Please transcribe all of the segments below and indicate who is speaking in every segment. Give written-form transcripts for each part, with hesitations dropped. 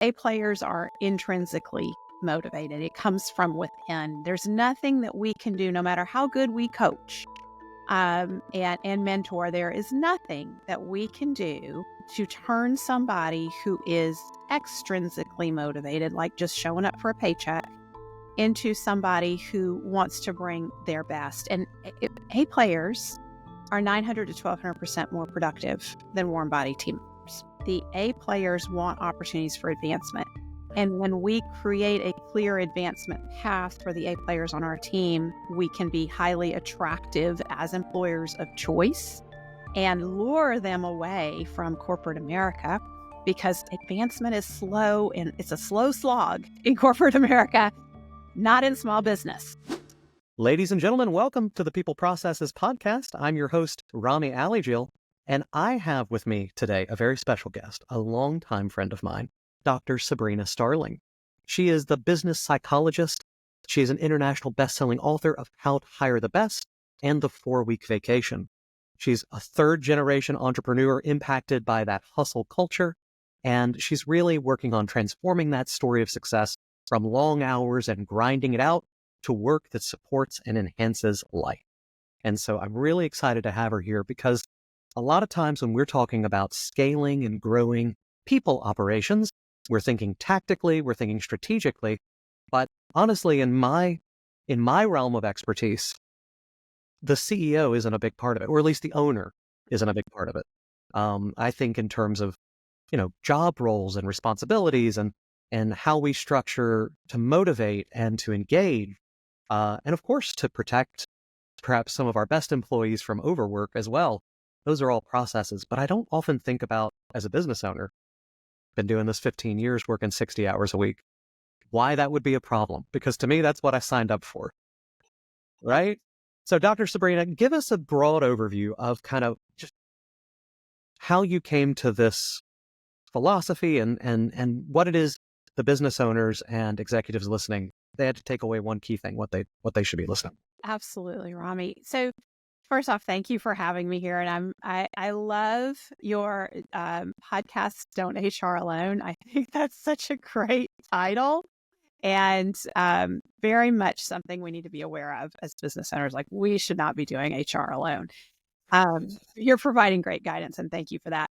Speaker 1: A players are intrinsically motivated. It comes from within. There's nothing that we can do, no matter how good we coach and mentor. There is nothing that we can do to turn somebody who is extrinsically motivated, like just showing up for a paycheck, into somebody who wants to bring their best. And A players are 900 to 1,200% more productive than warm body team members. The A players want opportunities for advancement. And when we create a clear advancement path for the A players on our team, we can be highly attractive as employers of choice and lure them away from corporate America, because advancement is slow and it's a slow slog in corporate America, not in small business.
Speaker 2: Ladies and gentlemen, welcome to the People Processes podcast. I'm your host, Rhamy Alejeal, and I have with me today a very special guest, a longtime friend of mine, Dr. Sabrina Starling. She is the business psychologist. She is an international best-selling author of How to Hire the Best and The 4-Week Vacation. She's a third-generation entrepreneur impacted by that hustle culture, and she's really working on transforming that story of success from long hours and grinding it out to work that supports and enhances life. And so I'm really excited to have her here, because a lot of times when we're talking about scaling and growing people operations, we're thinking tactically, we're thinking strategically, but honestly, in my realm of expertise, the CEO isn't a big part of it, or at least the owner isn't a big part of it. I think in terms of, job roles and responsibilities and how we structure to motivate and to engage, and of course, to protect perhaps some of our best employees from overwork as well. Those are all processes, but I don't often think about, as a business owner, been doing this 15 years, working 60 hours a week, why that would be a problem. Because to me, that's what I signed up for, right? So Dr. Sabrina, give us a broad overview of kind of just how you came to this philosophy and what it is the business owners and executives listening, they had to take away one key thing, what they should be listening.
Speaker 1: Absolutely, Rhamy. So first off, thank you for having me here. And I love your podcast, Don't HR Alone. I think that's such a great title, and very much something we need to be aware of as business owners. Like, we should not be doing HR alone. You're providing great guidance, and thank you for that.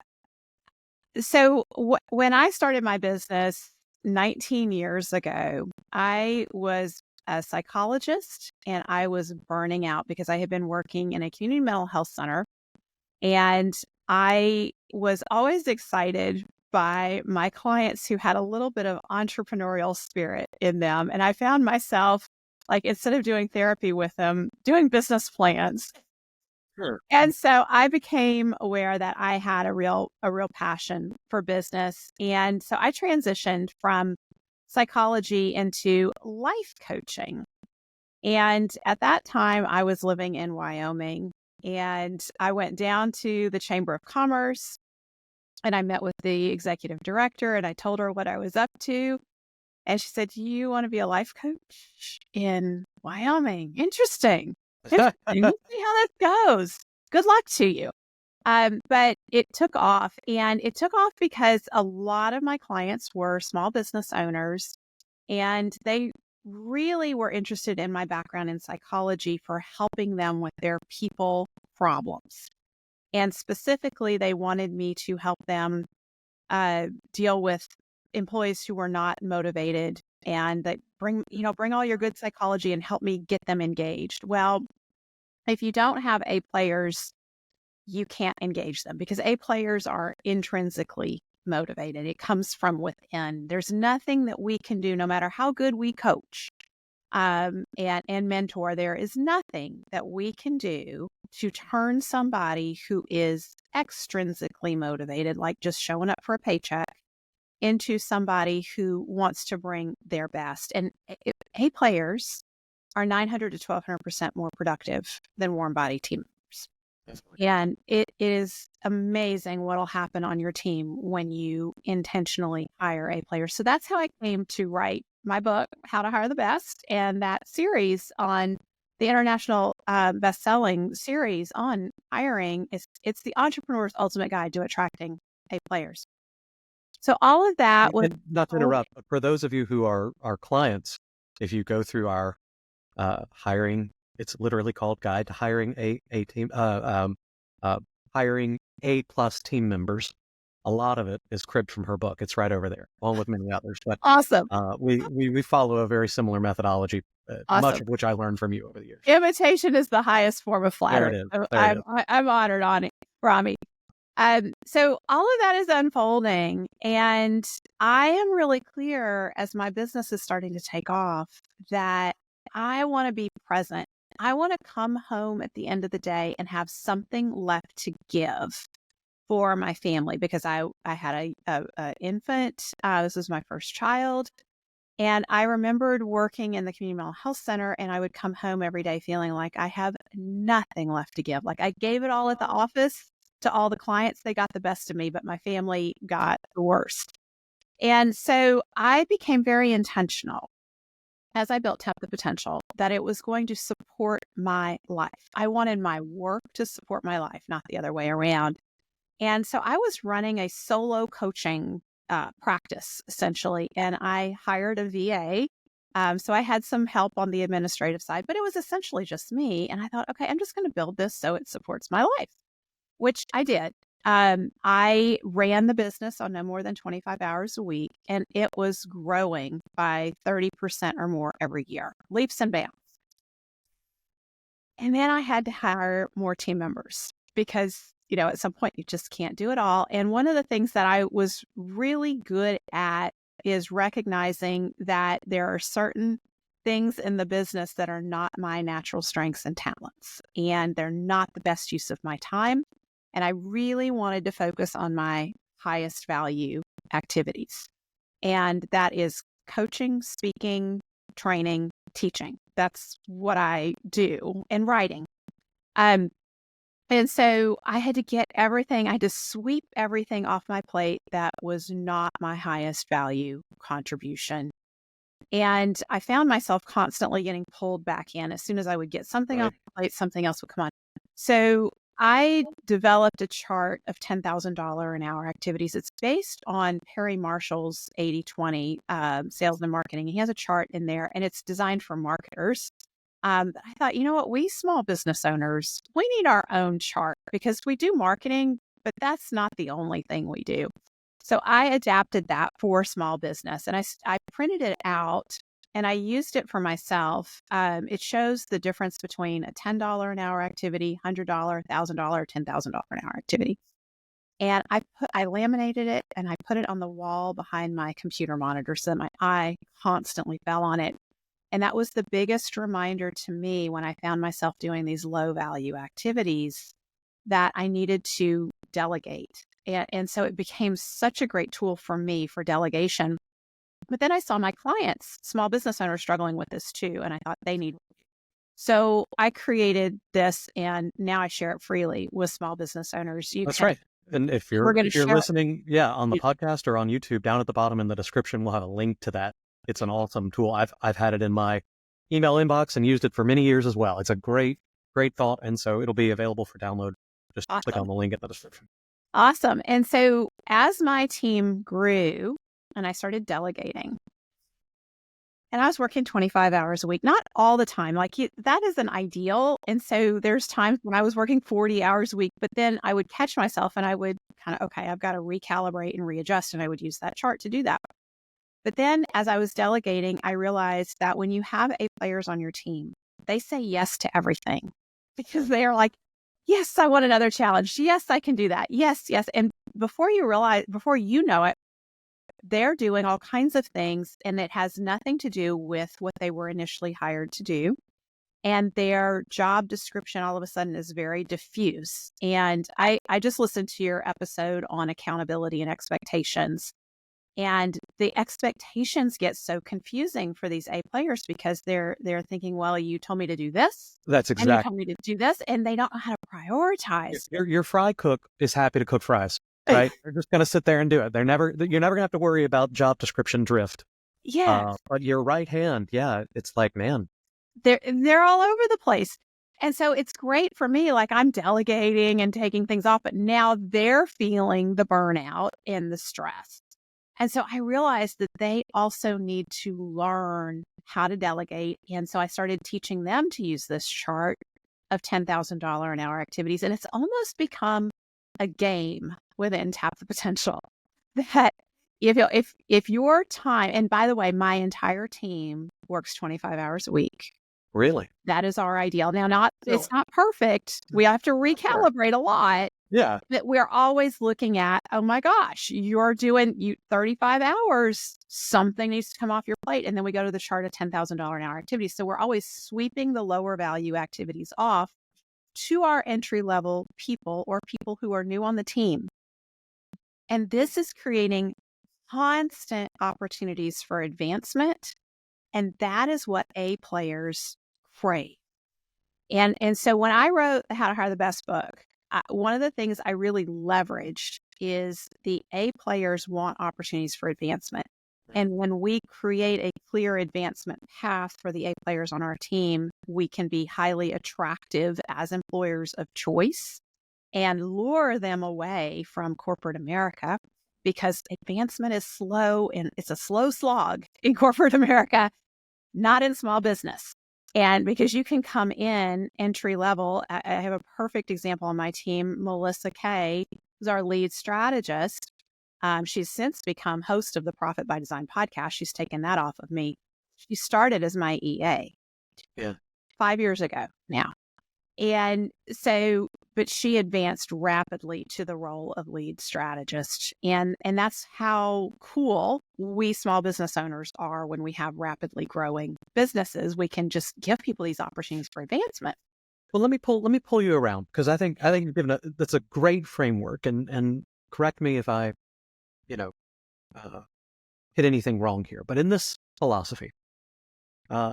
Speaker 1: So when I started my business 19 years ago, I was a psychologist, and I was burning out because I had been working in a community mental health center. And I was always excited by my clients who had a little bit of entrepreneurial spirit in them. And I found myself, like, instead of doing therapy with them, doing business plans.
Speaker 2: Sure.
Speaker 1: And so I became aware that I had a real passion for business. And so I transitioned from psychology into life coaching. And at that time, I was living in Wyoming, and I went down to the Chamber of Commerce, and I met with the executive director, and I told her what I was up to. And she said, "Do you want to be a life coach in Wyoming? Interesting. We'll see how that goes. Good luck to you." But it took off, and it took off because a lot of my clients were small business owners, and they really were interested in my background in psychology for helping them with their people problems. And specifically, they wanted me to help them deal with employees who were not motivated, and that bring all your good psychology and help me get them engaged. Well, if you don't have A players, you can't engage them, because A players are intrinsically motivated. It comes from within. There's nothing that we can do, no matter how good we coach and mentor. There is nothing that we can do to turn somebody who is extrinsically motivated, like just showing up for a paycheck, into somebody who wants to bring their best. And A players are 900 to 1,200% more productive than warm body team members. And it is amazing what will happen on your team when you intentionally hire A players. So that's how I came to write my book, How to Hire the Best, and that series on the international best-selling series on hiring. It's the entrepreneur's ultimate guide to attracting A players. So all of that was
Speaker 2: And not to interrupt, but for those of you who are our clients, if you go through our hiring, it's literally called Guide to Hiring a Team, hiring A+ team members. A lot of it is cribbed from her book. It's right over there, along with many others. But
Speaker 1: awesome.
Speaker 2: we follow a very similar methodology, much
Speaker 1: Awesome.
Speaker 2: of which I learned from you over the years.
Speaker 1: Imitation is the highest form of flattery.
Speaker 2: There it is.
Speaker 1: So
Speaker 2: There it is.
Speaker 1: I'm honored on it, Rhamy. So all of that is unfolding, and I am really clear as my business is starting to take off that I want to be present. I want to come home at the end of the day and have something left to give for my family, because I had a infant. This was my first child. And I remembered working in the community mental health center, and I would come home every day feeling like I have nothing left to give. Like I gave it all at the office to all the clients. They got the best of me, but my family got the worst. And so I became very intentional as I built Tap the Potential that it was going to support my life. I wanted my work to support my life, not the other way around. And so I was running a solo coaching practice, essentially, and I hired a VA. So I had some help on the administrative side, but it was essentially just me. And I thought, okay, I'm just going to build this so it supports my life, which I did. I ran the business on no more than 25 hours a week, and it was growing by 30% or more every year, leaps and bounds. And then I had to hire more team members because, at some point you just can't do it all. And one of the things that I was really good at is recognizing that there are certain things in the business that are not my natural strengths and talents, and they're not the best use of my time. And I really wanted to focus on my highest value activities. And that is coaching, speaking, training, teaching. That's what I do, and writing. And so I had to sweep everything off my plate that was not my highest value contribution. And I found myself constantly getting pulled back in. As soon as I would get something off my plate, something else would come on. So I developed a chart of $10,000 an hour activities. It's based on Perry Marshall's 80/20 sales and marketing. He has a chart in there, and it's designed for marketers. I thought, you know what, we small business owners, we need our own chart because we do marketing, but that's not the only thing we do. So I adapted that for small business, and I printed it out and I used it for myself. It shows the difference between a $10 an hour activity, $100, $1,000, $10,000 an hour activity. And I laminated it and I put it on the wall behind my computer monitor so that my eye constantly fell on it. And that was the biggest reminder to me when I found myself doing these low value activities that I needed to delegate. And so it became such a great tool for me for delegation. But then I saw my clients, small business owners, struggling with this too. And I thought they need. So I created this, and now I share it freely with small business owners.
Speaker 2: That's right. And if you're listening, on the
Speaker 1: it.
Speaker 2: podcast or on YouTube, down at the bottom in the description, we'll have a link to that. It's an awesome tool. I've had it in my email inbox and used it for many years as well. It's a great thought. And so it'll be available for download. Just click on the link in the description.
Speaker 1: Awesome. And so as my team grew and I started delegating, and I was working 25 hours a week, not all the time, that is an ideal. And so there's times when I was working 40 hours a week, but then I would catch myself and I would okay, I've got to recalibrate and readjust. And I would use that chart to do that. But then as I was delegating, I realized that when you have A players on your team, they say yes to everything because they are like, yes, I want another challenge. Yes, I can do that. Yes, yes. And before you know it, they're doing all kinds of things, and it has nothing to do with what they were initially hired to do. And their job description all of a sudden is very diffuse. And I just listened to your episode on accountability and expectations. And the expectations get so confusing for these A players because they're thinking, well, you told me to do this.
Speaker 2: That's exactly.
Speaker 1: And you told me to do this, and they don't know how to prioritize.
Speaker 2: Your fry cook is happy to cook fries, right? They're just going to sit there and do it. You're never going to have to worry about job description drift.
Speaker 1: Yeah.
Speaker 2: But your right hand, it's like, man.
Speaker 1: They're all over the place. And so it's great for me, like I'm delegating and taking things off, but now they're feeling the burnout and the stress. And so I realized that they also need to learn how to delegate. And so I started teaching them to use this chart of $10,000 an hour activities. And it's almost become a game within Tap the Potential that if your time, and by the way, my entire team works 25 hours a week.
Speaker 2: Really?
Speaker 1: That is our ideal. Now,
Speaker 2: So,
Speaker 1: it's not perfect. We have to
Speaker 2: sure.
Speaker 1: recalibrate a lot.
Speaker 2: Yeah.
Speaker 1: But we're always looking at, oh my gosh, you're doing 35 hours. Something needs to come off your plate. And then we go to the chart of $10,000 an hour activities. So we're always sweeping the lower value activities off to our entry level people or people who are new on the team. And this is creating constant opportunities for advancement. And that is what A players crave. And so when I wrote How to Hire the Best book, one of the things I really leveraged is the A players want opportunities for advancement. And when we create a clear advancement path for the A players on our team, we can be highly attractive as employers of choice and lure them away from corporate America, because advancement is slow and it's a slow slog in corporate America, not in small business. And because you can come in entry level, I have a perfect example on my team. Melissa Kay, who's our lead strategist. She's since become host of the Profit by Design podcast. She's taken that off of me. She started as my EA 5 years ago now. And so, but she advanced rapidly to the role of lead strategist. And that's how cool we small business owners are when we have rapidly growing businesses. We can just give people these opportunities for advancement.
Speaker 2: Well, let me pull you around, because I think you've given that's a great framework, and correct me if I, hit anything wrong here. But in this philosophy,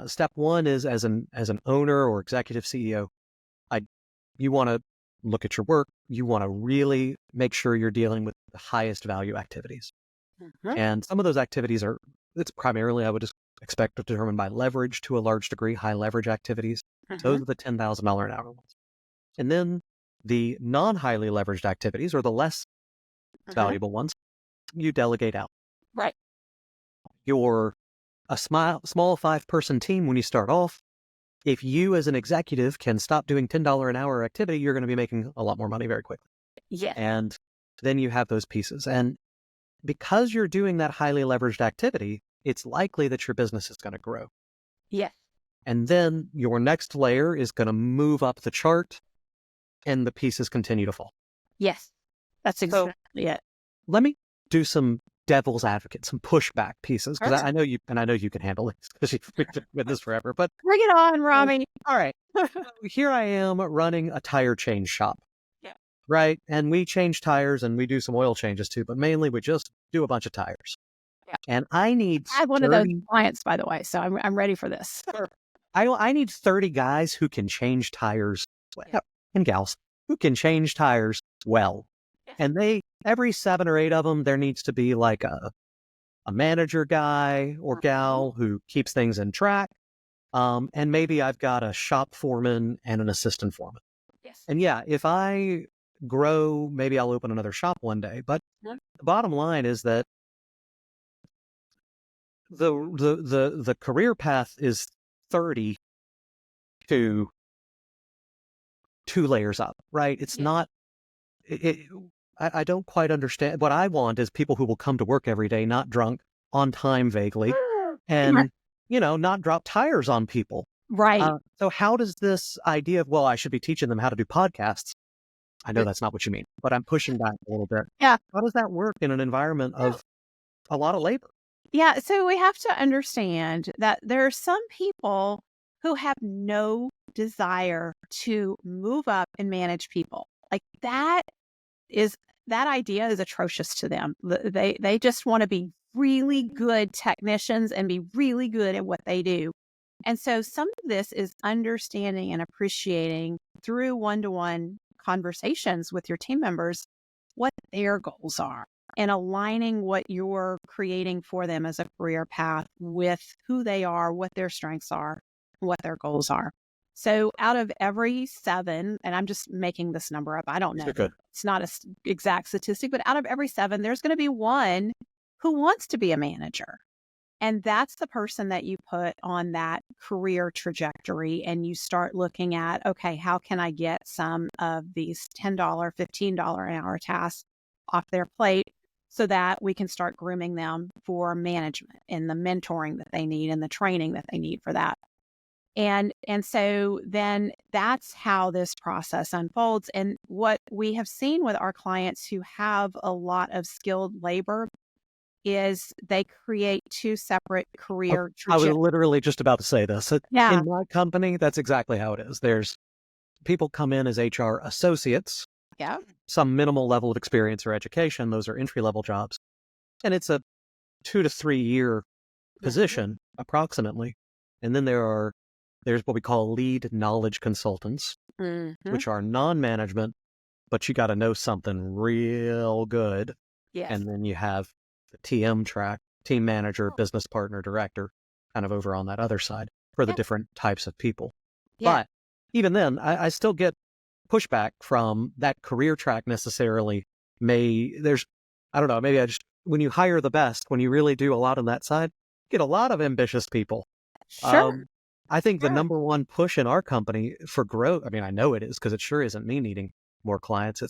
Speaker 2: step one is as an owner or executive CEO, you want to look at your work. You want to really make sure you're dealing with the highest value activities. Mm-hmm. And some of those activities it's primarily, I would just expect, determined by leverage to a large degree, high leverage activities. Mm-hmm. Those are the $10,000 an hour ones. And then the non-highly leveraged activities, or the less valuable ones, you delegate out.
Speaker 1: Right.
Speaker 2: You're a small 5-person team when you start off. If you as an executive can stop doing $10 an hour activity, you're going to be making a lot more money very quickly.
Speaker 1: Yeah.
Speaker 2: And then you have those pieces. And because you're doing that highly leveraged activity, it's likely that your business is going to grow.
Speaker 1: Yes.
Speaker 2: And then your next layer is going to move up the chart and the pieces continue to fall.
Speaker 1: Yes. That's exactly it.
Speaker 2: Let me do some devil's advocate, some pushback pieces, because I know you can handle it, because you've been with this forever. But
Speaker 1: bring it on, Rhamy.
Speaker 2: All right. Here I am running a tire change shop.
Speaker 1: Yeah.
Speaker 2: Right. And we change tires, and we do some oil changes too, but mainly we just do a bunch of tires. Yeah. And I need
Speaker 1: I have one of those clients, by the way, so I'm ready for this.
Speaker 2: I need 30 guys who can change tires well, and gals who can change tires well. And every 7 or 8 of them, there needs to be like a manager guy or gal who keeps things in track. And maybe I've got a shop foreman and an assistant foreman.
Speaker 1: Yes.
Speaker 2: And yeah, if I grow, maybe I'll open another shop one day. But the bottom line is that the career path is 30 to 2 layers up, right? It's not. I don't quite understand. What I want is people who will come to work every day, not drunk, on time vaguely, and not drop tires on people.
Speaker 1: Right.
Speaker 2: So how does this idea of, well, I should be teaching them how to do podcasts? I know that's not what you mean, but I'm pushing back a little bit.
Speaker 1: Yeah.
Speaker 2: How does that work in an environment of a lot of labor?
Speaker 1: Yeah. So we have to understand that there are some people who have no desire to move up and manage people. Like that idea is atrocious to them. They just want to be really good technicians and be really good at what they do. And so some of this is understanding and appreciating through one-to-one conversations with your team members what their goals are, and aligning what you're creating for them as a career path with who they are, what their strengths are, what their goals are. So out of every 7, and I'm just making this number up, I don't know. It's not an exact statistic, but out of every 7, there's going to be one who wants to be a manager. And that's the person that you put on that career trajectory. And you start looking at, okay, how can I get some of these $10, $15 an hour tasks off their plate so that we can start grooming them for management and the mentoring that they need and the training that they need for that. And so then that's how this process unfolds. And what we have seen with our clients who have a lot of skilled labor is they create two separate career
Speaker 2: I was
Speaker 1: trajectories.
Speaker 2: literally just about to say this.
Speaker 1: Yeah.
Speaker 2: In my company, that's exactly how it is. There's people come in as HR associates,
Speaker 1: Yeah.
Speaker 2: some minimal level of experience or education. Those are entry-level jobs. And it's a 2 to 3 year position, approximately. And then there's what we call lead knowledge consultants, which are non-management, but you got to know something real good.
Speaker 1: Yes.
Speaker 2: And then you have the TM track, team manager, business partner, director, kind of over on that other side for the different types of people.
Speaker 1: Yeah.
Speaker 2: But even then, I still get pushback from that career track necessarily. I don't know, maybe when you hire the best, when you really do a lot on that side, get a lot of ambitious people.
Speaker 1: Sure.
Speaker 2: I think the
Speaker 1: Sure.
Speaker 2: number one push in our company for growth, I mean, I know it is because it sure isn't me needing more clients.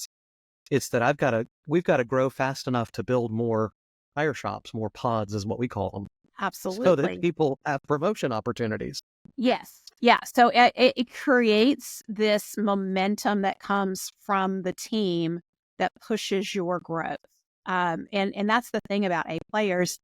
Speaker 2: It's that we've got to grow fast enough to build more hire shops, more pods is what we call them. So that
Speaker 1: Absolutely.
Speaker 2: people have promotion opportunities.
Speaker 1: Yes. Yeah. So it creates this momentum that comes from the team that pushes your growth. And that's the thing about A players.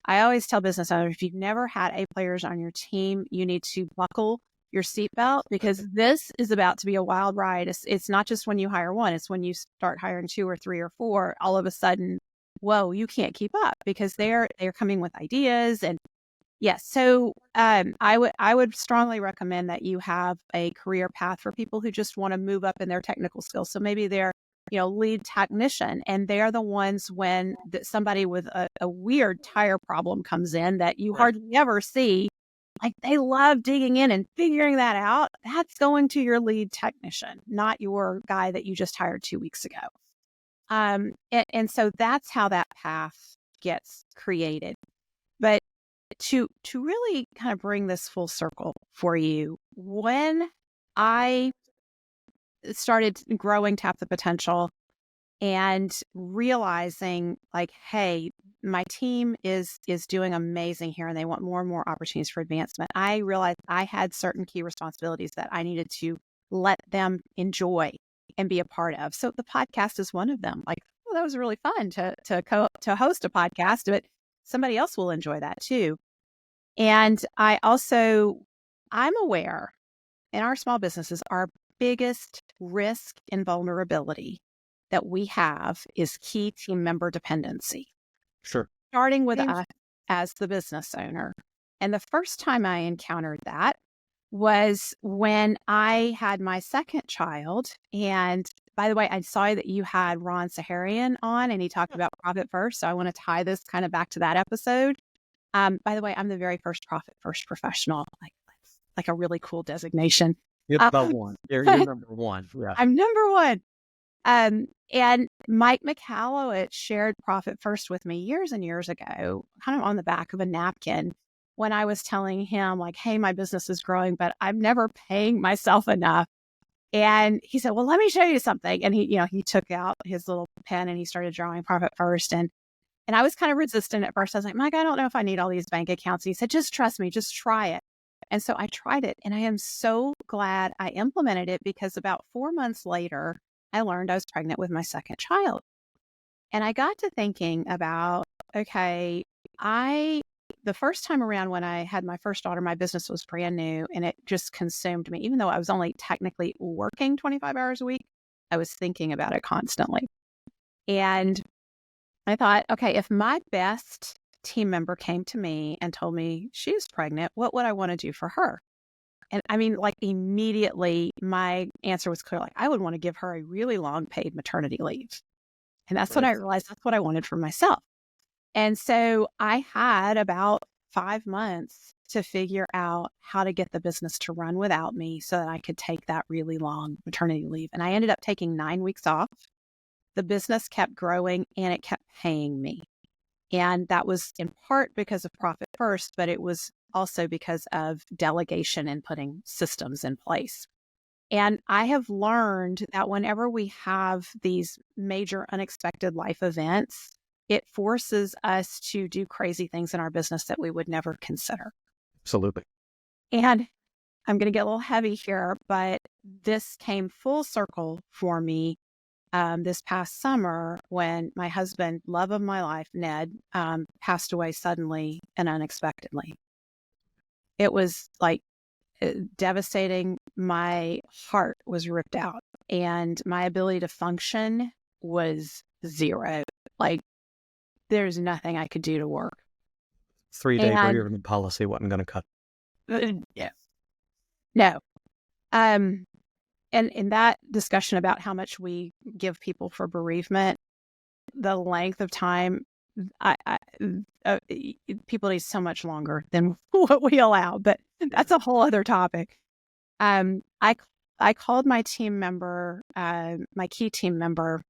Speaker 1: I always tell business owners, if you've never had A players on your team, you need to buckle your seatbelt because this is about to be a wild ride. It's not just when you hire one, it's when you start hiring 2 or 3 or 4, all of a sudden, whoa, you can't keep up because they're coming with ideas. And yes, so I would strongly recommend that you have a career path for people who just want to move up in their technical skills. So maybe they're lead technician, and they're the ones when somebody with a weird tire problem comes in that you hardly ever see. Like they love digging in and figuring that out. That's going to your lead technician, not your guy that you just hired 2 weeks ago. And so that's how that path gets created. But to really kind of bring this full circle for you, when I started growing Tap the Potential and realizing like, hey, my team is doing amazing here and they want more and more opportunities for advancement, I realized I had certain key responsibilities that I needed to let them enjoy and be a part of. So the podcast is one of them. Like, well, that was really fun to host a podcast, but somebody else will enjoy that too. And I'm aware in our small businesses, our biggest risk and vulnerability that we have is key team member dependency.
Speaker 2: Sure.
Speaker 1: Starting with us as the business owner. And the first time I encountered that was when I had my second child. And by the way, I saw that you had Ron Saharian on and he talked about profit first. So I want to tie this kind of back to that episode. By the way, I'm the very first profit first professional, like a really cool designation.
Speaker 2: You're the one. You're number one. Yeah.
Speaker 1: I'm number one. And Mike McCallowitz shared Profit First with me years and years ago, kind of on the back of a napkin when I was telling him like, hey, my business is growing, but I'm never paying myself enough. And he said, well, let me show you something. And he took out his little pen and he started drawing Profit First. And I was kind of resistant at first. I was like, Mike, I don't know if I need all these bank accounts. And he said, just trust me, just try it. And so I tried it and I am so glad I implemented it because about 4 months later, I learned I was pregnant with my second child. And I got to thinking about, okay, the first time around when I had my first daughter, my business was brand new and it just consumed me. Even though I was only technically working 25 hours a week, I was thinking about it constantly. And I thought, okay, if my best team member came to me and told me she's pregnant, what would I want to do for her? And I mean, like immediately my answer was clear. Like I would want to give her a really long paid maternity leave. And that's when I realized that's what I wanted for myself. And so I had about 5 months to figure out how to get the business to run without me so that I could take that really long maternity leave. And I ended up taking 9 weeks off. The business kept growing and it kept paying me. And that was in part because of profit first, but it was also because of delegation and putting systems in place. And I have learned that whenever we have these major unexpected life events, it forces us to do crazy things in our business that we would never consider.
Speaker 2: Absolutely.
Speaker 1: And I'm going to get a little heavy here, but this came full circle for me this past summer when my husband, love of my life, Ned, passed away suddenly and unexpectedly. It was like devastating. My heart was ripped out and my ability to function was zero. Like there's nothing I could do to work.
Speaker 2: 3-day bereavement policy wasn't going to cut.
Speaker 1: Yeah. No. And in that discussion about how much we give people for bereavement, the length of time, people need so much longer than what we allow, but that's a whole other topic. I called my team member, my key team member,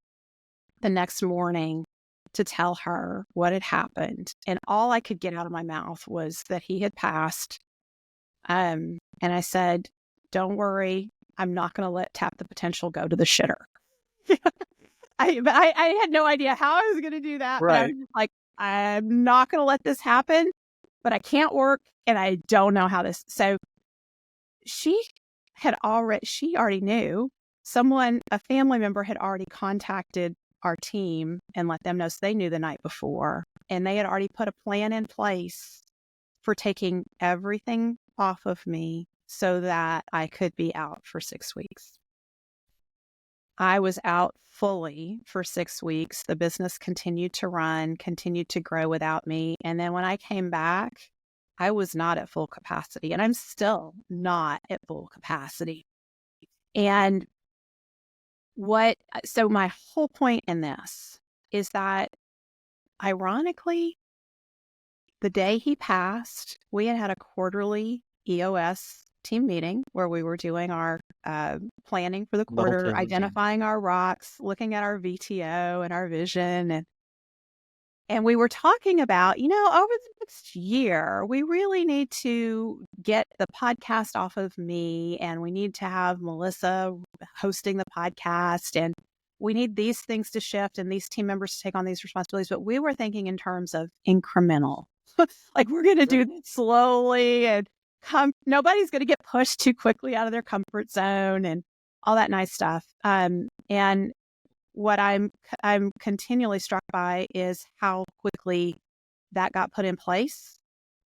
Speaker 1: the next morning to tell her what had happened, and all I could get out of my mouth was that he had passed. And I said, "Don't worry, I'm not going to let Tap the Potential go to the shitter." I had no idea how I was going to do that.
Speaker 2: Right.
Speaker 1: But I was like, I'm not going to let this happen, but I can't work and I don't know how this. So she already knew a family member had already contacted our team and let them know. So they knew the night before and they had already put a plan in place for taking everything off of me so that I could be out for 6 weeks. I was out fully for 6 weeks. The business continued to run, continued to grow without me. And then when I came back, I was not at full capacity, and I'm still not at full capacity. And so my whole point in this is that, ironically, the day he passed, we had a quarterly EOS team meeting where we were doing our planning for the quarter, identifying our rocks, looking at our VTO and our vision. And we were talking about, over the next year, we really need to get the podcast off of me, and we need to have Melissa hosting the podcast, and we need these things to shift and these team members to take on these responsibilities. But we were thinking in terms of incremental, like we're going to do this slowly, and nobody's going to get pushed too quickly out of their comfort zone and all that nice stuff. And what I'm continually struck by is how quickly that got put in place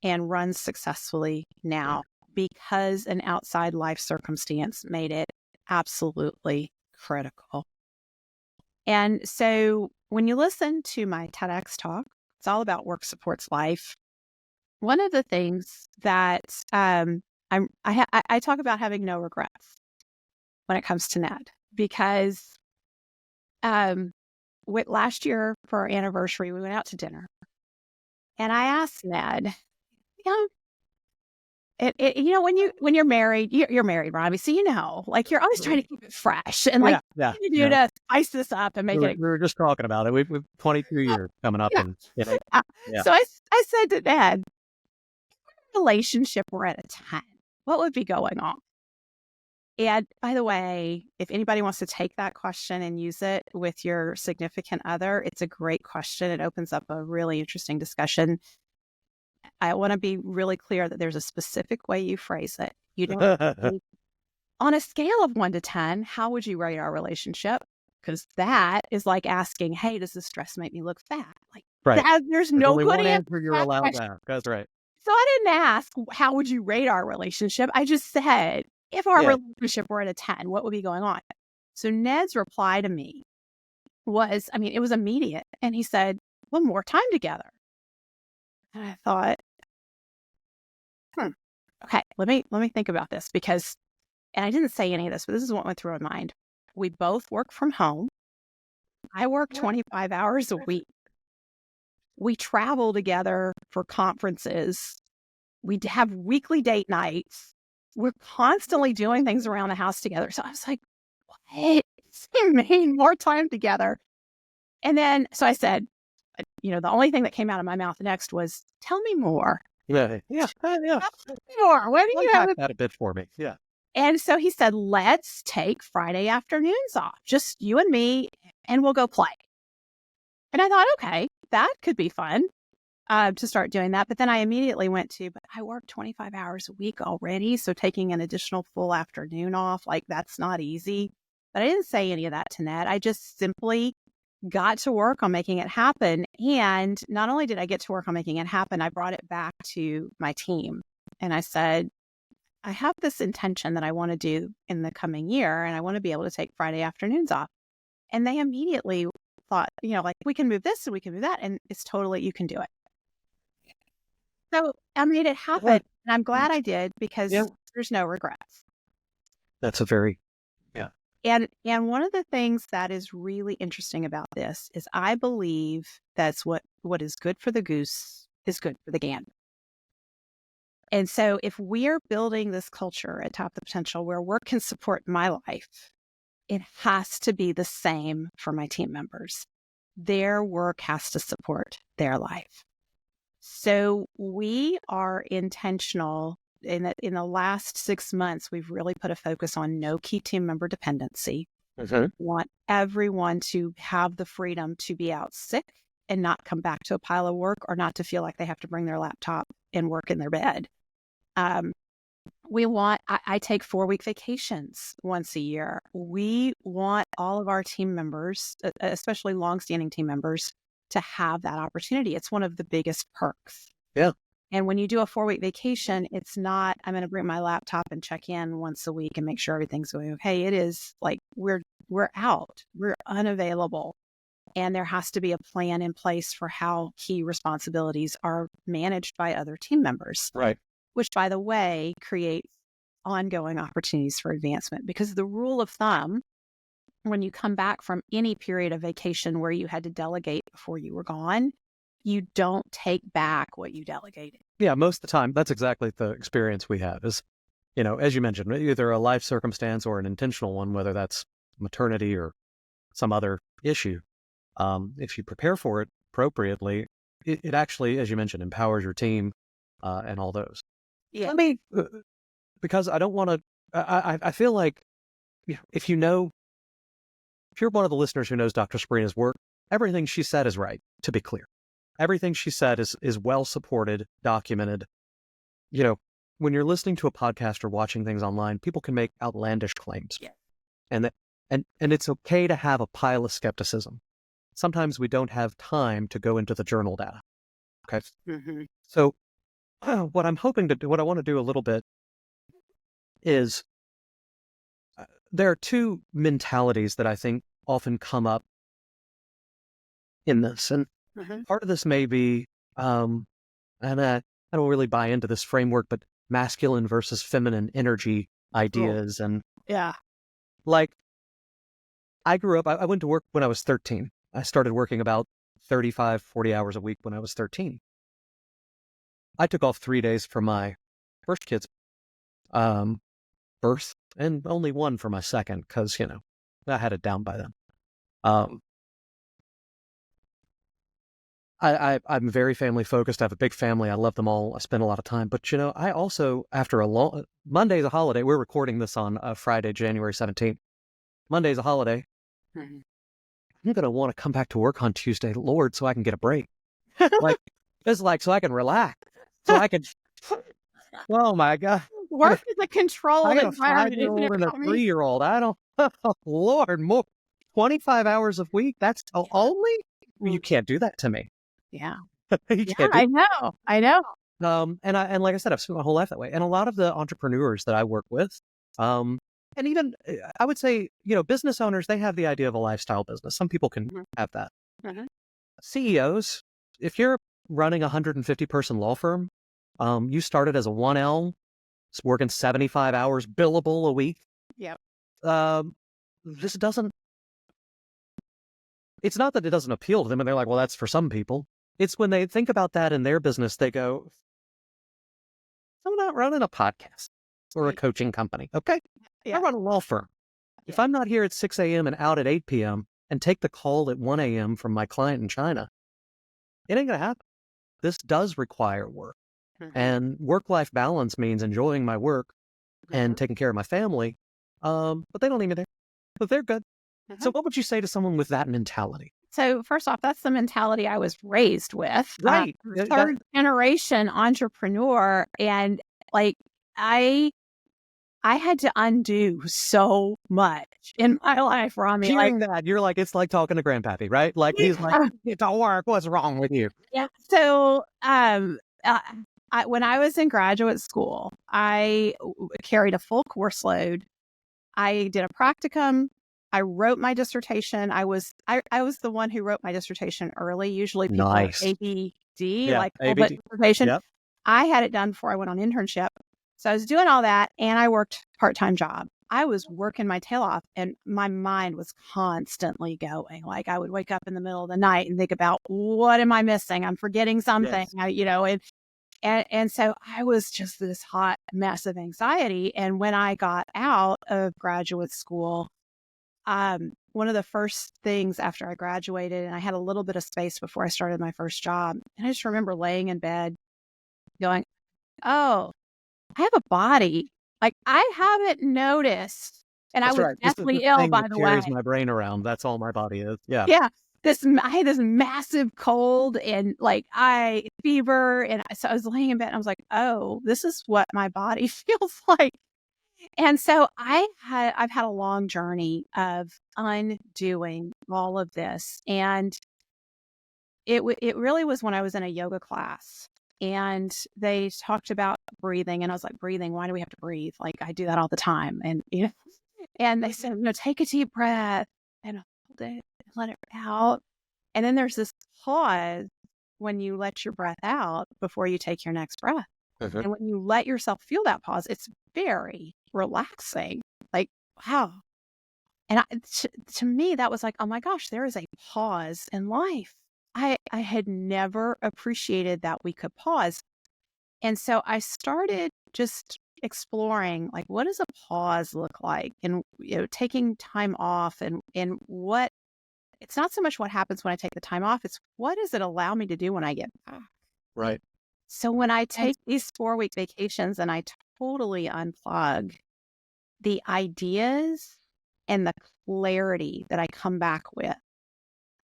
Speaker 1: and runs successfully now because an outside life circumstance made it absolutely critical. And so when you listen to my TEDx talk, it's all about work supports life. One of the things that I talk about having no regrets when it comes to Ned, because last year for our anniversary, we went out to dinner, and I asked Ned, when you're married, you're married, Rhamy, so like you're always trying to keep it fresh and like to spice this up and make it.
Speaker 2: We were just talking about it. We've 22 years coming up, and
Speaker 1: So I said to Ned, relationship we're at a 10, what would be going on? And by the way, if anybody wants to take that question and use it with your significant other, it's a great question. It opens up a really interesting discussion. I want to be really clear that there's a specific way you phrase it. You don't on a scale of 1 to 10, how would you rate our relationship? Because that is like asking, hey, does this dress make me look fat? Like there's no good answer
Speaker 2: you're allowed to ask. That's right.
Speaker 1: So I didn't ask, how would you rate our relationship? I just said, if our relationship were at a 10, what would be going on? So Ned's reply to me was, it was immediate. And he said, well, more time together. And I thought, okay, let me think about this and I didn't say any of this, but this is what went through my mind. We both work from home. I work 25 hours a week. We travel together for conferences. We have weekly date nights. We're constantly doing things around the house together. So I was like, what? You mean more time together? And then, so I said, the only thing that came out of my mouth next was, "Tell me more."
Speaker 2: Yeah.
Speaker 1: Tell me more. What do you have?
Speaker 2: Unpack that a bit for me. Yeah.
Speaker 1: And so he said, "Let's take Friday afternoons off, just you and me, and we'll go play." And I thought, okay, that could be fun to start doing that. But then I immediately went to, but I work 25 hours a week already. So taking an additional full afternoon off, like that's not easy. But I didn't say any of that to Ned. I just simply got to work on making it happen. And not only did I get to work on making it happen, I brought it back to my team. And I said, I have this intention that I want to do in the coming year, and I want to be able to take Friday afternoons off. And they immediately thought, like, we can move this and we can move that. And it's totally, you can do it. So I made it happen. And I'm glad I did, because there's no regrets.
Speaker 2: That's a very, yeah.
Speaker 1: And one of the things that is really interesting about this is I believe that's what is good for the goose is good for the gander. And so if we're building this culture at Top of the Potential where work can support my life, it has to be the same for my team members. Their work has to support their life. So we are intentional in the last 6 months. We've really put a focus on no key team member dependency.
Speaker 2: Mm-hmm.
Speaker 1: Want everyone to have the freedom to be out sick and not come back to a pile of work, or not to feel like they have to bring their laptop and work in their bed. I take 4-week vacations once a year. We want all of our team members, especially longstanding team members, to have that opportunity. It's one of the biggest perks.
Speaker 2: Yeah.
Speaker 1: And when you do a 4-week vacation, it's not, I'm going to bring my laptop and check in once a week and make sure everything's going okay. It is like, we're out, we're unavailable. And there has to be a plan in place for how key responsibilities are managed by other team members.
Speaker 2: Right.
Speaker 1: Which, by the way, creates ongoing opportunities for advancement. Because the rule of thumb, when you come back from any period of vacation where you had to delegate before you were gone, you don't take back what you delegated.
Speaker 2: Yeah, most of the time, that's exactly the experience we have is, as you mentioned, either a life circumstance or an intentional one, whether that's maternity or some other issue. If you prepare for it appropriately, it actually, as you mentioned, empowers your team and all those.
Speaker 1: Yeah.
Speaker 2: Let me, because I don't want to, I feel like if you're one of the listeners who knows Dr. Sabrina's work, everything she said is right, to be clear. Everything she said is well supported, documented. When you're listening to a podcast or watching things online, people can make outlandish claims.
Speaker 1: Yeah.
Speaker 2: And it's okay to have a pile of skepticism. Sometimes we don't have time to go into the journal data. Okay.
Speaker 1: Mm-hmm.
Speaker 2: So what I'm hoping to do, what I want to do a little bit is there are two mentalities that I think often come up in this. And part of this may be, and I don't really buy into this framework, but masculine versus feminine energy ideas. And like, I grew up, I went to work when I was 13. I started working about 35, 40 hours a week when I was 13. I took off 3 days for my first kid's birth and only one for my second because, I had it down by then. I'm very family focused. I have a big family. I love them all. I spend a lot of time. But, I also, after Monday's a holiday. We're recording this on Friday, January 17th. Monday's a holiday.
Speaker 1: Mm-hmm.
Speaker 2: I'm going to want to come back to work on Tuesday, Lord, so I can get a break. So I can relax. So I can, oh my God.
Speaker 1: Work is a controlled
Speaker 2: I got a
Speaker 1: environment, isn't
Speaker 2: 5-year-old
Speaker 1: it,
Speaker 2: and a
Speaker 1: Rhamy?
Speaker 2: 3-year-old. I don't, oh, Lord, more 25 hours a week. That's only, you can't do that to me.
Speaker 1: Yeah.
Speaker 2: You can't do
Speaker 1: I know.
Speaker 2: And like I said, I've spent my whole life that way. And a lot of the entrepreneurs that I work with, and even I would say, business owners, they have the idea of a lifestyle business. Some people can have that.
Speaker 1: Mm-hmm.
Speaker 2: CEOs, if you're running a 150-person law firm, you started as a 1L, working 75 hours billable a week.
Speaker 1: Yep.
Speaker 2: This doesn't, it's not that it doesn't appeal to them and they're like, well, that's for some people. It's when they think about that in their business, they go, I'm not running a podcast or a coaching company. Okay.
Speaker 1: Yeah.
Speaker 2: I run a law firm.
Speaker 1: Yeah.
Speaker 2: If I'm not here at 6 a.m. and out at 8 p.m. and take the call at 1 a.m. from my client in China, it ain't going to happen. This does require work. And work-life balance means enjoying my work and taking care of my family. But they don't need me there. But they're good. So what would you say to someone with that mentality?
Speaker 1: So first off, that's the mentality I was raised with.
Speaker 2: Right.
Speaker 1: Third generation entrepreneur. And like, I had to undo so much in my life, Rhamy.
Speaker 2: Hearing that, you're like, it's like talking to Grandpappy, right? Like, he's like, it don't work. What's wrong with you?
Speaker 1: Yeah. So, when I was in graduate school, I carried a full course load. I did a practicum. I wrote my dissertation. I was the one who wrote my dissertation early. Usually people are ABD, like full dissertation.
Speaker 2: Yep.
Speaker 1: I had it done before I went on internship. So I was doing all that, and I worked part-time job. I was working my tail off, and my mind was constantly going. Like, I would wake up in the middle of the night and think about, what am I missing? I'm forgetting something, and so I was just this hot mess of anxiety. And when I got out of graduate school, one of the first things after I graduated, and I had a little bit of space before I started my first job, and I just remember laying in bed going, oh, I have a body. Like, I haven't noticed. And
Speaker 2: That's
Speaker 1: I was
Speaker 2: right.
Speaker 1: deathly ill, by the way.
Speaker 2: Carries my brain around. That's all my body is. Yeah.
Speaker 1: Yeah. I had this massive cold and fever. And so I was laying in bed and I was like, oh, this is what my body feels like. And so I've had a long journey of undoing all of this. And it really was when I was in a yoga class. And they talked about breathing, and I was like, breathing, why do we have to breathe? Like, I do that all the time. And, and they said, take a deep breath and hold it and let it out. And then there's this pause when you let your breath out before you take your next breath. And when you let yourself feel that pause, it's very relaxing. Like, wow. And to me, that was like, oh my gosh, there is a pause in life. I had never appreciated that we could pause. And so I started just exploring, like, what does a pause look like? And, taking time off and what, it's not so much what happens when I take the time off. It's what does it allow me to do when I get back?
Speaker 2: Right.
Speaker 1: So when I take these 4-week vacations and I totally unplug, the ideas and the clarity that I come back with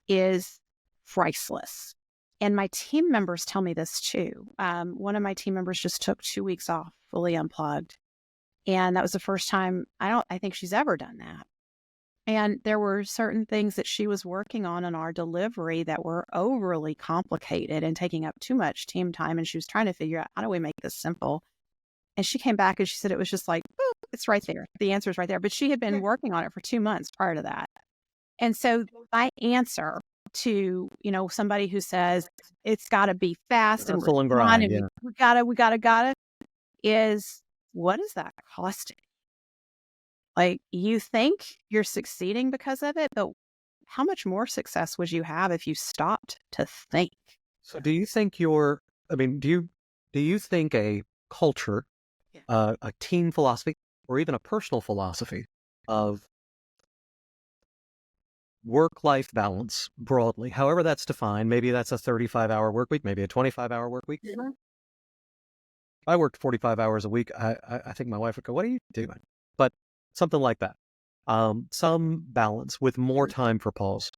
Speaker 1: is priceless. And my team members tell me this too. One of my team members just took 2 weeks off, fully unplugged. And that was the first time, I think she's ever done that. And there were certain things that she was working on in our delivery that were overly complicated and taking up too much team time. And she was trying to figure out, how do we make this simple? And she came back and she said, it was just like, oh, it's right there. The answer is right there. But she had been working on it for 2 months prior to that. And so my answer to, somebody who says it's got to be fast and
Speaker 2: full and grind,
Speaker 1: we gotta is, what is that costing? Like, you think you're succeeding because of it, but how much more success would you have if you stopped to think?
Speaker 2: So do you think do you think a culture, a team philosophy, or even a personal philosophy of work-life balance broadly, however that's defined, maybe that's a 35-hour work week, maybe a 25-hour work week. If I worked 45 hours a week, I think my wife would go, what are you doing? But something like that. Some balance with more time for pause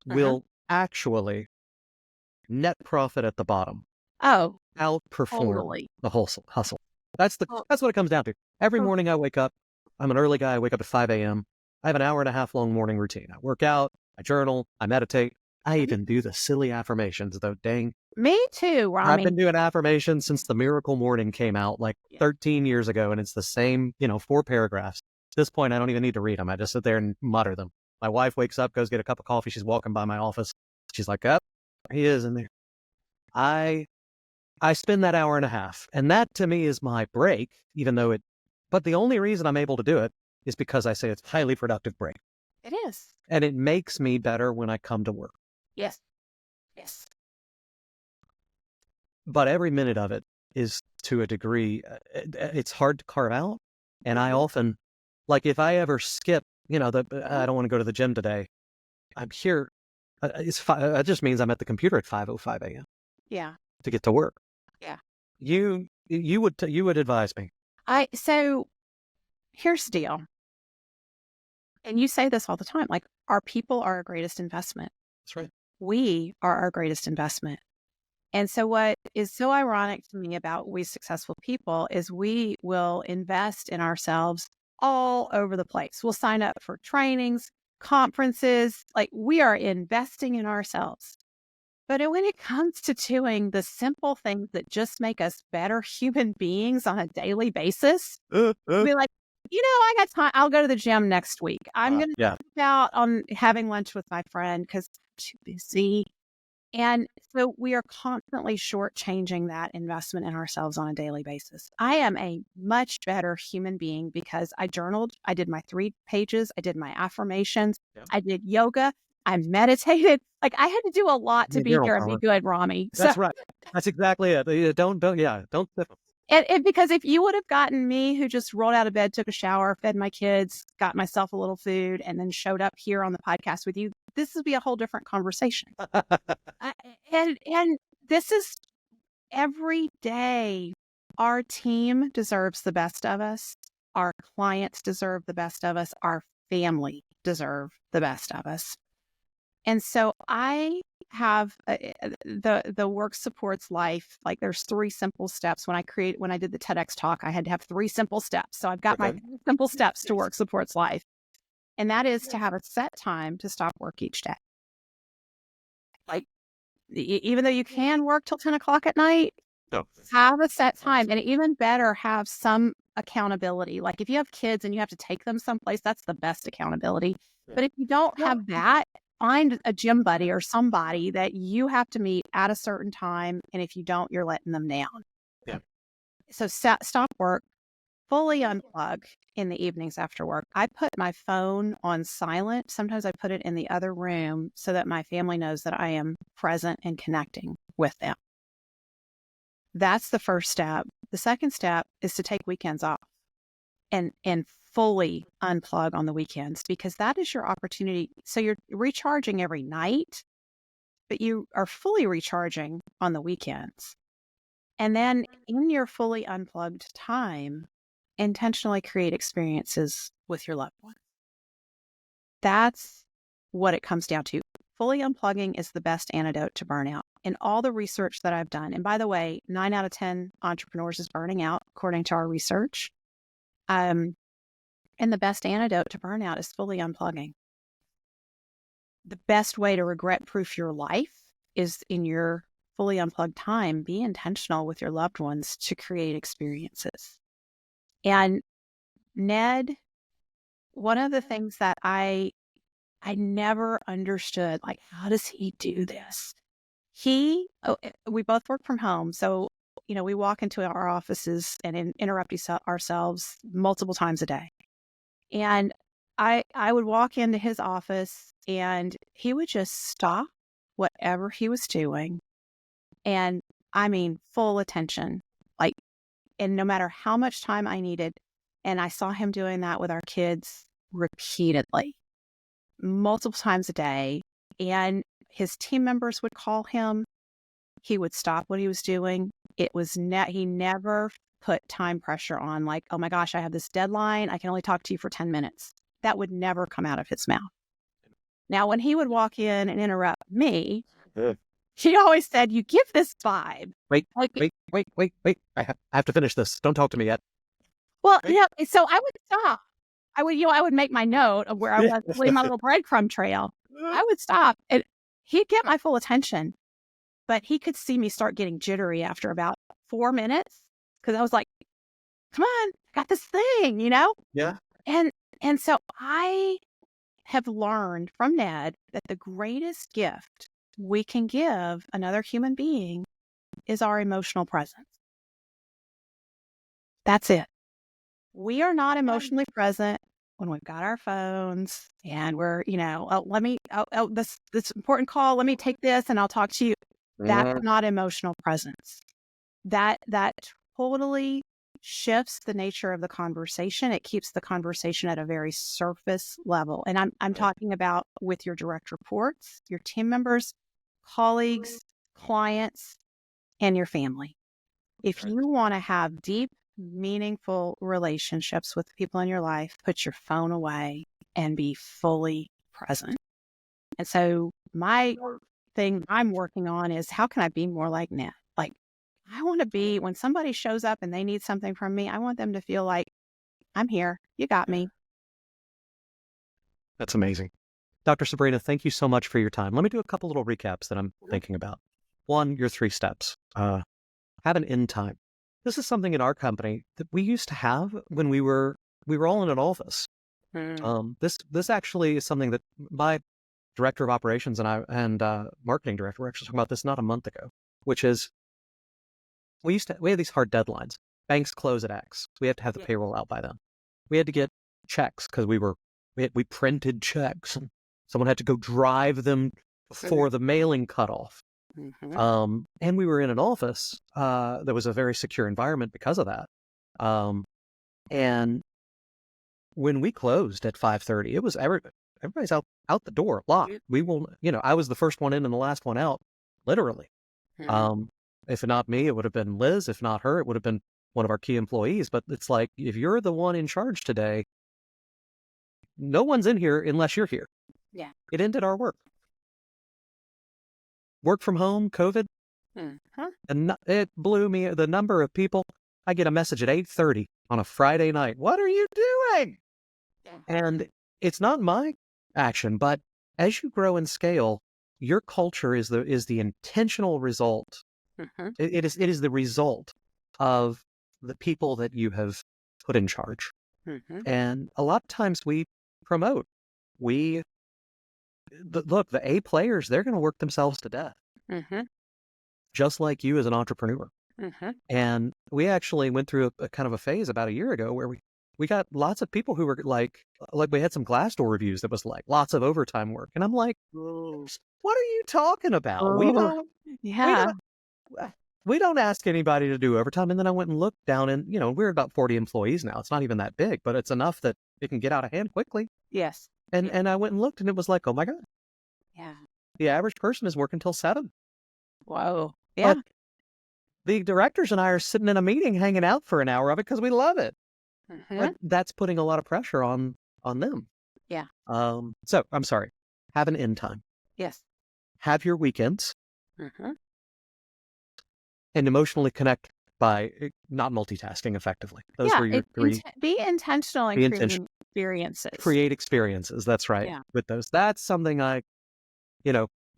Speaker 2: will actually net profit at the bottom.
Speaker 1: Oh,
Speaker 2: outperform the hustle. That's what it comes down to. Every morning I wake up, I'm an early guy, I wake up at 5 a.m. I have an hour and a half long morning routine. I work out, I journal, I meditate. I even do the silly affirmations, though. Dang.
Speaker 1: Me too, Rhamy.
Speaker 2: I've been doing affirmations since the Miracle Morning came out 13 years ago, and it's the same, 4 paragraphs. At this point, I don't even need to read them. I just sit there and mutter them. My wife wakes up, goes get a cup of coffee. She's walking by my office. She's like, oh, he is in there. I spend that hour and a half, and that to me is my break, but the only reason I'm able to do it is because I say it's highly productive break.
Speaker 1: It is.
Speaker 2: And it makes me better when I come to work.
Speaker 1: Yes.
Speaker 2: But every minute of it is, to a degree, it's hard to carve out. And I often, if I ever skip, I don't want to go to the gym today, I'm here. It just means I'm at the computer at 5:05 a.m.
Speaker 1: Yeah.
Speaker 2: to get to work.
Speaker 1: Yeah.
Speaker 2: You would advise me.
Speaker 1: So here's the deal. And you say this all the time, like our people are our greatest investment.
Speaker 2: That's right.
Speaker 1: We are our greatest investment. And so what is so ironic to me about we successful people is we will invest in ourselves all over the place. We'll sign up for trainings, conferences, like we are investing in ourselves. But when it comes to doing the simple things that just make us better human beings on a daily basis, be like, I got time. I'll go to the gym next week. I'm going to
Speaker 2: yeah.
Speaker 1: think about on having lunch with my friend because I'm too busy. And so we are constantly shortchanging that investment in ourselves on a daily basis. I am a much better human being because I journaled. I did my 3 pages. I did my affirmations.
Speaker 2: Yeah.
Speaker 1: I did yoga. I meditated. Like I had to do a lot to be here and be good, Rhamy.
Speaker 2: That's right. That's exactly it. Don't sniff them.
Speaker 1: And because if you would have gotten me who just rolled out of bed, took a shower, fed my kids, got myself a little food, and then showed up here on the podcast with you, this would be a whole different conversation. And this is every day. Our team deserves the best of us. Our clients deserve the best of us. Our family deserve the best of us. And so I have the work supports life. Like there's 3 simple steps. When I did the TEDx talk, I had to have 3 simple steps. So I've got my simple steps to work supports life. And that is to have a set time to stop work each day. Like even though you can work till 10 o'clock at night, have a set time. And even better, have some accountability. Like if you have kids and you have to take them someplace, that's the best accountability. But if you don't have that, find a gym buddy or somebody that you have to meet at a certain time. And if you don't, you're letting them down.
Speaker 2: Yeah.
Speaker 1: So stop work, fully unplug in the evenings after work. I put my phone on silent. Sometimes I put it in the other room so that my family knows that I am present and connecting with them. That's the first step. The second step is to take weekends off and fully unplug on the weekends, because that is your opportunity. So you're recharging every night, but you are fully recharging on the weekends. And then in your fully unplugged time, intentionally create experiences with your loved ones. That's what it comes down to. Fully unplugging is the best antidote to burnout. In all the research that I've done, and by the way, 9 out of 10 entrepreneurs is burning out, according to our research. And the best antidote to burnout is fully unplugging. The best way to regret-proof your life is in your fully unplugged time. Be intentional with your loved ones to create experiences. And Ned, one of the things that I never understood, like, how does he do this? We both work from home. So, we walk into our offices and interrupt ourselves multiple times a day. And I would walk into his office and he would just stop whatever he was doing. And I mean, full attention, like, and no matter how much time I needed. And I saw him doing that with our kids repeatedly, multiple times a day. And his team members would call him. He would stop what he was doing. It was he never put time pressure on, like, oh my gosh, I have this deadline. I can only talk to you for 10 minutes. That would never come out of his mouth. Now, when he would walk in and interrupt me, he always said, you give this vibe.
Speaker 2: Wait. I have to finish this. Don't talk to me yet.
Speaker 1: Well, so I would stop. I would make my note of where I was, leave my little breadcrumb trail. I would stop and he'd get my full attention, but he could see me start getting jittery after about 4 minutes. Cause I was like, come on, I got this thing,
Speaker 2: Yeah.
Speaker 1: And so I have learned from Ned that the greatest gift we can give another human being is our emotional presence. That's it. We are not emotionally present when we've got our phones and we're, this important call, let me take this and I'll talk to you. That's not emotional presence. That totally shifts the nature of the conversation. It keeps the conversation at a very surface level. And I'm talking about with your direct reports, your team members, colleagues, clients. and your family. If
Speaker 2: Right.
Speaker 1: you want to have deep, meaningful relationships with the people in your life, put your phone away and be fully present. And so my thing I'm working on is how can I be more like Ned? Like, I want to be, when somebody shows up and they need something from me, I want them to feel like, I'm here. You got me.
Speaker 2: That's amazing. Dr. Sabrina, thank you so much for your time. Let me do a couple little recaps that I'm thinking about. One, your 3 steps. Have an end time. This is something in our company that we used to have when we were all in an office. This actually is something that my director of operations and marketing director were actually talking about this not a month ago, which is we had these hard deadlines. Banks close at X. So we have to have the payroll out by then. We had to get checks because we printed checks and someone had to go drive them before the mailing cutoff. And we were in an office that was a very secure environment because of that. And when we closed at 5:30, it was everybody's out the door, locked. We will, I was the first one in and the last one out, literally. If not me, it would have been Liz. If not her, it would have been one of our key employees. But it's like, if you're the one in charge today, no one's in here unless you're here.
Speaker 1: Yeah.
Speaker 2: It ended our work. Work from home, COVID, and it blew me. The number of people, I get a message at 8:30 on a Friday night. What are you doing? And it's not my action, but as you grow and scale, your culture is the intentional result. It is the result of the people that you have put in charge. And a lot of times we promote. Look, the A players, they're going to work themselves to death. Just like you as an entrepreneur. And we actually went through a kind of a phase about a year ago where we got lots of people who were like we had some Glassdoor reviews that was like lots of overtime work. And I'm like, what are you talking about? We don't ask anybody to do overtime. And then I went and looked down and, we're about 40 employees now. It's not even that big, but it's enough that it can get out of hand quickly.
Speaker 1: Yes.
Speaker 2: And I went and looked and it was like, oh my God.
Speaker 1: Yeah.
Speaker 2: The average person is working till 7.
Speaker 1: Whoa. Yeah.
Speaker 2: But the directors and I are sitting in a meeting hanging out for an hour of it because we love it. But that's putting a lot of pressure on them.
Speaker 1: Yeah.
Speaker 2: So I'm sorry. Have an end time.
Speaker 1: Yes.
Speaker 2: Have your weekends. And emotionally connect by not multitasking effectively. Those were your 3.
Speaker 1: Be intentional in creating experiences.
Speaker 2: Create experiences. That's right. Yeah. With those. That's something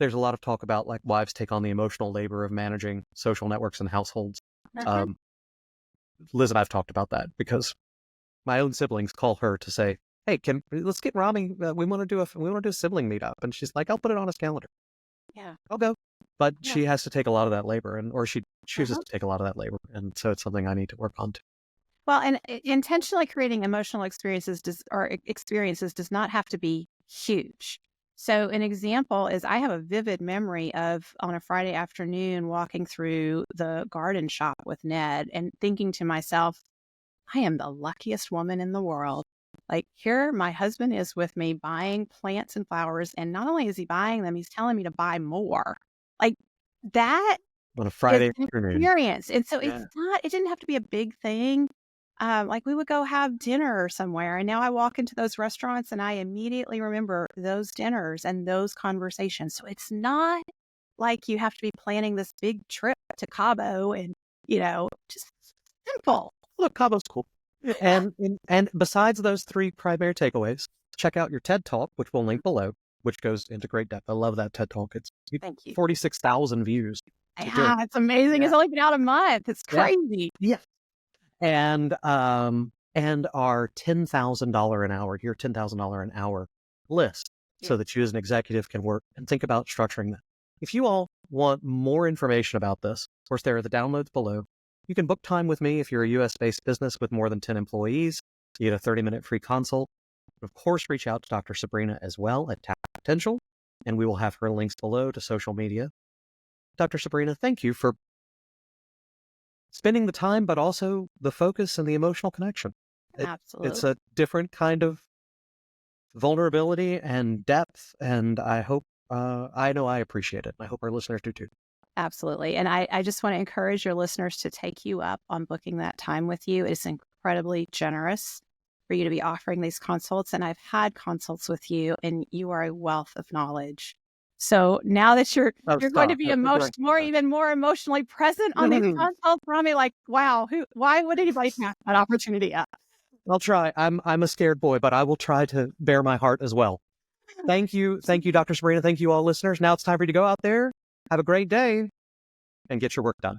Speaker 2: there's a lot of talk about like wives take on the emotional labor of managing social networks and households. Liz and I've talked about that because my own siblings call her to say, hey, let's get Rhamy. We want to do a sibling meetup. And she's like, I'll put it on his calendar.
Speaker 1: Yeah.
Speaker 2: I'll go. But she has to take a lot of that labor or she chooses to take a lot of that labor. And so it's something I need to work on too.
Speaker 1: Well, and intentionally creating emotional experiences does not have to be huge. So an example is I have a vivid memory of on a Friday afternoon walking through the garden shop with Ned and thinking to myself, I am the luckiest woman in the world. Like here, my husband is with me buying plants and flowers. And not only is he buying them, he's telling me to buy more. Like that
Speaker 2: on a Friday
Speaker 1: afternoon experience. And so it didn't have to be a big thing. Like we would go have dinner somewhere. And now I walk into those restaurants and I immediately remember those dinners and those conversations. So it's not like you have to be planning this big trip to Cabo and, just simple.
Speaker 2: Look, Cabo's cool. And besides those 3 primary takeaways, check out your TED Talk, which we'll link below, which goes into great depth. I love that TED Talk.
Speaker 1: Thank you.
Speaker 2: 46,000 views.
Speaker 1: Yeah, it's amazing. Yeah. It's only been out a month. It's crazy.
Speaker 2: Yeah. And our $10,000 an hour, your $10,000 an hour list, so that you as an executive can work and think about structuring that. If you all want more information about this, of course, there are the downloads below. You can book time with me if you're a US-based business with more than 10 employees. You get a 30-minute free consult. Of course, reach out to Dr. Sabrina as well at Tap Potential, and we will have her links below to social media. Dr. Sabrina, thank you for spending the time, but also the focus and the emotional connection.
Speaker 1: Absolutely.
Speaker 2: It's a different kind of vulnerability and depth, and I hope, I know I appreciate it. I hope our listeners do too.
Speaker 1: Absolutely. And I just want to encourage your listeners to take you up on booking that time with you. It's incredibly generous for you to be offering these consults. And I've had consults with you, and you are a wealth of knowledge. So now that you're going to be even more emotionally present on these consults, Rhamy, like, wow, why would anybody pass that opportunity up?
Speaker 2: I'll try. I'm a scared boy, but I will try to bear my heart as well. Thank you, Dr. Sabrina. Thank you, all listeners. Now it's time for you to go out there, have a great day, and get your work done.